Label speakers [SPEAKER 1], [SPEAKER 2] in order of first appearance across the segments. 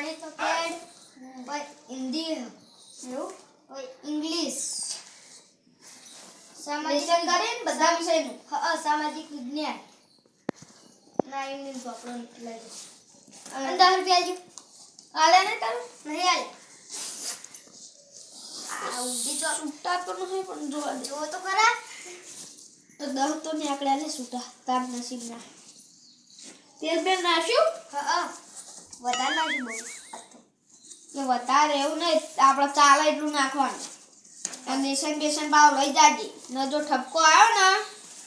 [SPEAKER 1] ગણિત પેડ ભાઈ હિન્દી એવું ભાઈ ઇંગ્લિશ સામાજિક કરીને બધા વિષયનું હા સામાજિક વિજ્ઞાન ના ઇંગ્લિશ આપણો લઈ અને 10 રૂપિયા જો આલે ને તારું નહીં આલે આ ઊંધી તો છૂટા તો નહીં પણ જો તો ખરા તો 10 તો ને આકડા ને છૂટા તાર નસીબ ના તેલ બે નાખ્યું હા વધારે નાખ્યું બહુ કે વધારે એવું નહીં આપણે ચાલે એટલું નાખવાનું અને બેસન બાવ લઈ જાજે ન જો ઠપકો આવ્યો ને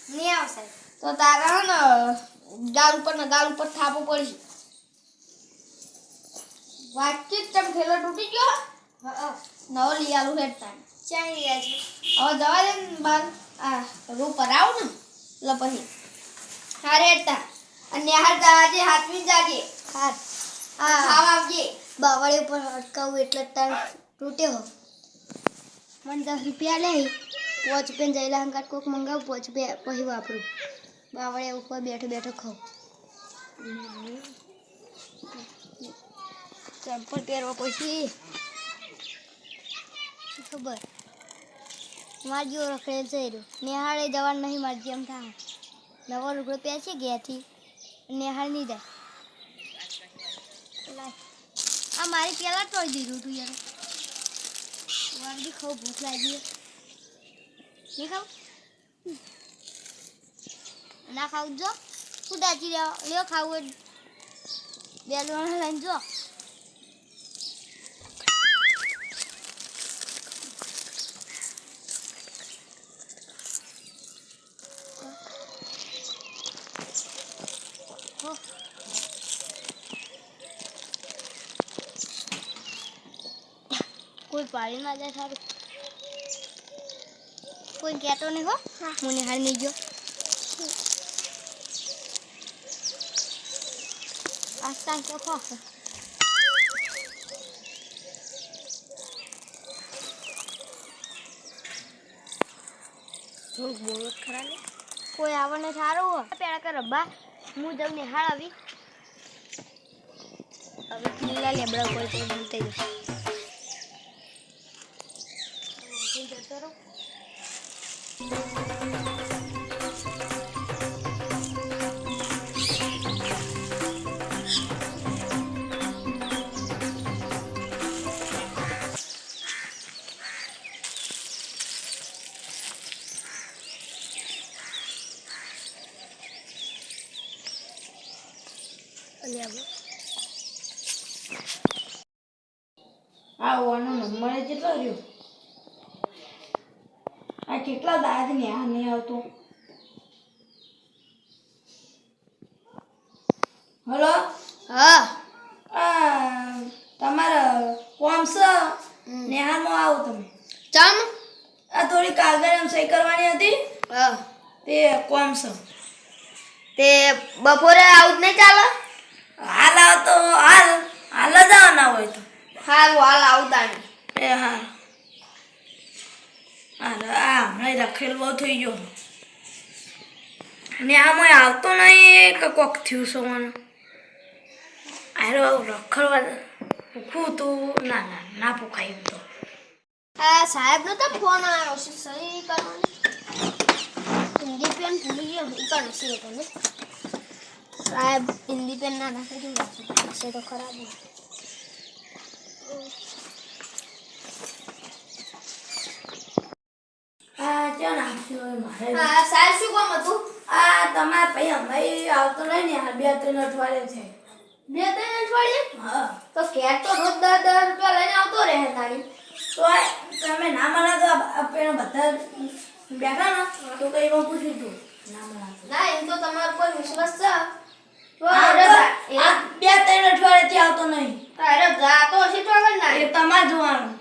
[SPEAKER 1] નહીં આવશે તો તારા ને ગાલ ઉપર થાપો પડી વાતચીત તમ ખેલો તૂટી ગયો હા નવો લઈ આલું હેડતા ચાઈ રહ્યા છે હવે જવા દે ને બાર આ રૂ પર આવ ને એટલે પછી હારે હેડતા અને હાર જાજે હાથવી જાજે હાર હા ખાવા આવજે બાવળે ઉપર અટકાવું એટલે તાર તૂટ્યો મને 10 રૂપિયા લે 5 રૂપિયા જઈલા હંગાટ કોક મંગાવ 5 રૂપિયા પછી વાપરું બાવળે ઉપર બેઠો ખાવ ચંપલ પહેરવા પછી ખબર માર જેવો રખડેલ છે નેહાળે જવાનું નહીં માર જેમ થાય નવો લુગડો પહેરશે ઘેરથી નેહાળ નહીં જાય આ મારી પહેલાં તોડી દીધું તું યાર વારજી ખાવ ભૂખ લાગી નહીં ખાવ ના ખાવું જો શું દાચી લ્યો ખાવું બે લોણા લઈને જો કોઈ પાડી ના જાય સારું કોઈ કહેતો નહીં હો મને હાર નહીં ગયો આસ્તા તો ખો બોલો ખરા ને કોઈ આવને સારું હો પેલા કર રબ્બા હું જઉં નિહાળ આવી હવે કિલ્લા લેબડા કોઈ તો ભૂલતે જશે જતો રહો
[SPEAKER 2] આ ઓનો નંબર કેટલો રહ્યો આ કેટલા દાદ ને આ નહીં આવતો હલો
[SPEAKER 1] હા
[SPEAKER 2] તમારા કોમ છે નેહામાં આવો તમે
[SPEAKER 1] ચમ
[SPEAKER 2] આ થોડી કાગળ એમ સહી કરવાની હતી
[SPEAKER 1] હા
[SPEAKER 2] તે કોમ છે
[SPEAKER 1] તે બપોરે આવું નહીં ચાલે
[SPEAKER 2] હાલ આવ તો હાલ જ આવવાના હોય તો
[SPEAKER 1] હારું હાલ આવતા નહીં
[SPEAKER 2] એ હા આ હમણાં રખેલ બહુ થઈ ગયો ને આમાં આવતો નહીં કે કોક થયું છે મને આરો રખડવા ભૂખું તું ના ભૂખાયું તો
[SPEAKER 1] આ સાહેબનો તો ફોન આવ્યો છે સહી કરવાની હિન્દી પેન ભૂલી ગયો એ કરશે એ તમે સાહેબ હિન્દી પેન ના નાખે છે તો ખરાબ
[SPEAKER 2] ચાલ આપ્યું મારે
[SPEAKER 1] હા સાહેબ શું કામ હતું
[SPEAKER 2] આ તમારા ભાઈ હમણાં આવતો નહીં ને આ 2-3 અઠવાડિયે છે
[SPEAKER 1] 2-3 અઠવાડિયે
[SPEAKER 2] હા
[SPEAKER 1] તો ઘેર તો રોજ 10 રૂપિયા લઈને આવતો રહે તારી
[SPEAKER 2] તો તમે ના મળે તો આપણે બધા બેઠા ને તો કઈ એમાં પૂછ્યું તું ના મળે
[SPEAKER 1] ના એમ તો તમારો કોઈ વિશ્વાસ છે તો
[SPEAKER 2] 2-3 અઠવાડિયેથી આવતો નહીં
[SPEAKER 1] તારે જાતો હશે તો આગળ ના
[SPEAKER 2] એ તમારે જોવાનું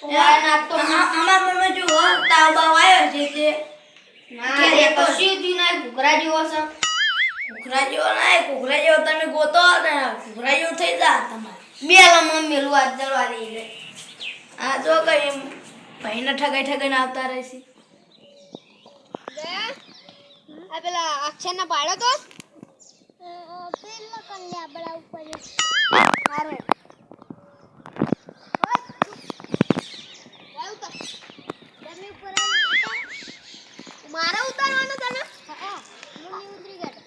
[SPEAKER 1] અમાર
[SPEAKER 2] મમ્મી જો તાવ બાવ આવ્યો છે તે
[SPEAKER 1] ના રે કશી દી ના ઘુઘરા જેવો છે
[SPEAKER 2] ઘૂઘરા જેવો તમે ગોતો ને ઘૂઘરા જેવું થઈ જા તમારે
[SPEAKER 1] બે લમ મેલું આ જળવા દે રે
[SPEAKER 2] આ જો કઈ ભાઈને ઠગાઈને આવતા રહેશે
[SPEAKER 1] આ પેલા અક્ષર ના પાડો તો પેલા કંડે આપડા ઉપર હારે મારા ઉતારવાનો તને હા હું ઉતરી ગયો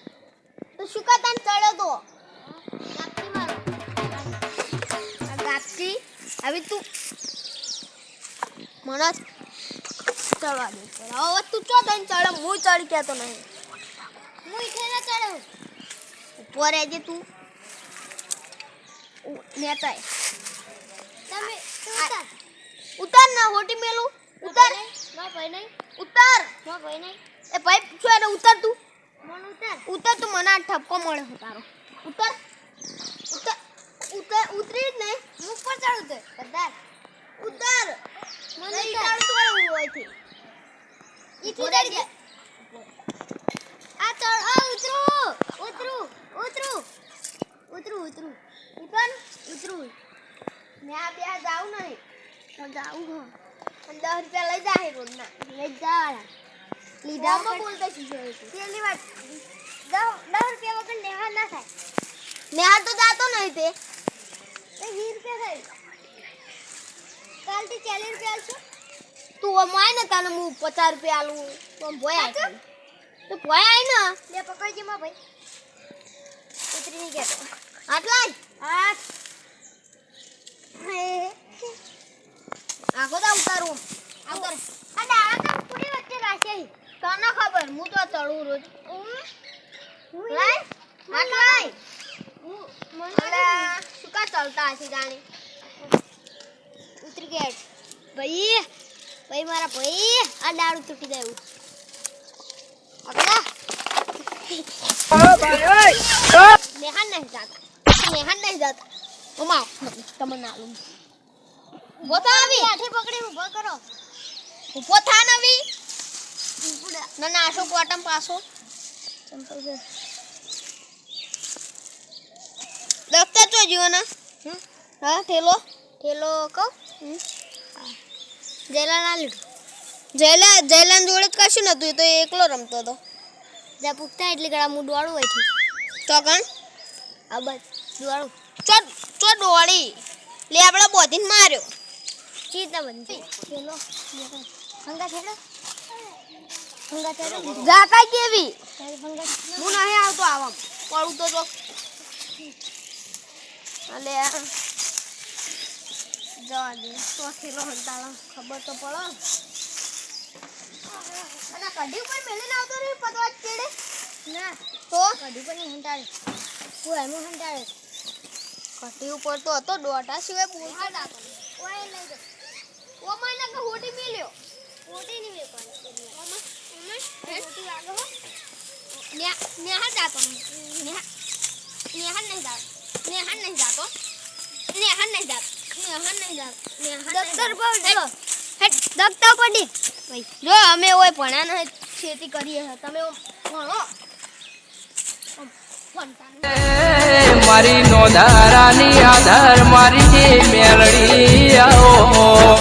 [SPEAKER 1] તો શું કા તને ચડ્યો તો ગાપતી મારો ગાપતી હવે તું મને ચડવા દે હવે તું ચો તને ચડે હું ચડી કેતો નહીં હું ઇઠેલા ચડ્યો ઉપર આજે તું નેતાય તમે ઉતાર ના હોટી મેલું ઉતાર ના ભાઈ નહીં ઉતાર ના ભાઈ નહીં એ ભાઈ શું એને ઉતાર તું મને ઉતાર તું મને આ ઠપકો મળે છે તારો ઉતાર ઉતાર ઉતાર ઉતરી જ નહીં હું ઉપર ચડું તે કદાર ઉતાર મને ચાલ તો હોય છે ઈ ઉતારી દે આ ચડ આ ઉતરું ઉતર ઉતરું મે આ બે જાવ નહીં તો જાવ હો 10 રૂપિયા લઈ જાય રોડ ના લઈ જાવાના લીધા માં બોલતા શીખ્યો છે પેલી વાત 10 રૂપિયા વગર નેહા ના થાય નેહા તો જાતો નહીં તે 20 રૂપિયા થાય કાલથી 40 રૂપિયા આલશો તું અમાય ને તને હું 50 રૂપિયા આલું તો ભોય આય તો ભોય આય ને લે પકડજે માં ભાઈ ઉતરી ની ગયો આટલા આઠ આખો દા ઉતારું ઉતાર આ ડાળા તો પૂરી વચ્ચે રાખે તને ખબર હું તો ચડું રોજ લાય આટલા મને શું કા ચલતા હશે જાણે ઉતરી ગયા ભાઈ મારા ભાઈ આ ડાળું તૂટી જાય અગલા નેહાન નહીં જાતા ઓમા તમને આલું ઉભો થા આવી આઠે પકડી ઉભો કરો ઉભો થા નવી ના નાશો કોટમ પાસો ચંપલ છે દફતર તો જીવના હા થેલો કહો જયલાન જોડે કશું નતું તો એકલો રમતો હતો જા પૂછતા એટલે ગળા મું દોડું હોય છે તો કણ આ બસ દોડું ચો દોડી લે આપણે બોધીને માર્યો ચીતા બનતી ચલો હંગા છેડો જાતા કેવી હું નહીં આવતો આવામ પડું તો અલે જવા દે તો ખેલો હંતાળા ખબર તો પડો અને કઢી ઉપર મેલીને આવતો રે પતવા ચેડે ના તો કઢી પર નહીં હંતાળે તું એમ હંતાળે કઢી ઉપર તો હતો દોટા સિવાય બોલતા દાતો ઓય લઈ ગયો ઓ મને કે હોટી મેલ્યો હોટી ની મે પણ હોટી લાગો હો નેહા જાતો નેહા નહીં જાતો દફતર પર ચલો હેટ દફતર પડી ભાઈ જો અમે ઓય ભણ્યા ન ખેતી કરીએ તમે ભણો
[SPEAKER 3] મારી નોધારાની આધાર મારી જે મેલડી આવો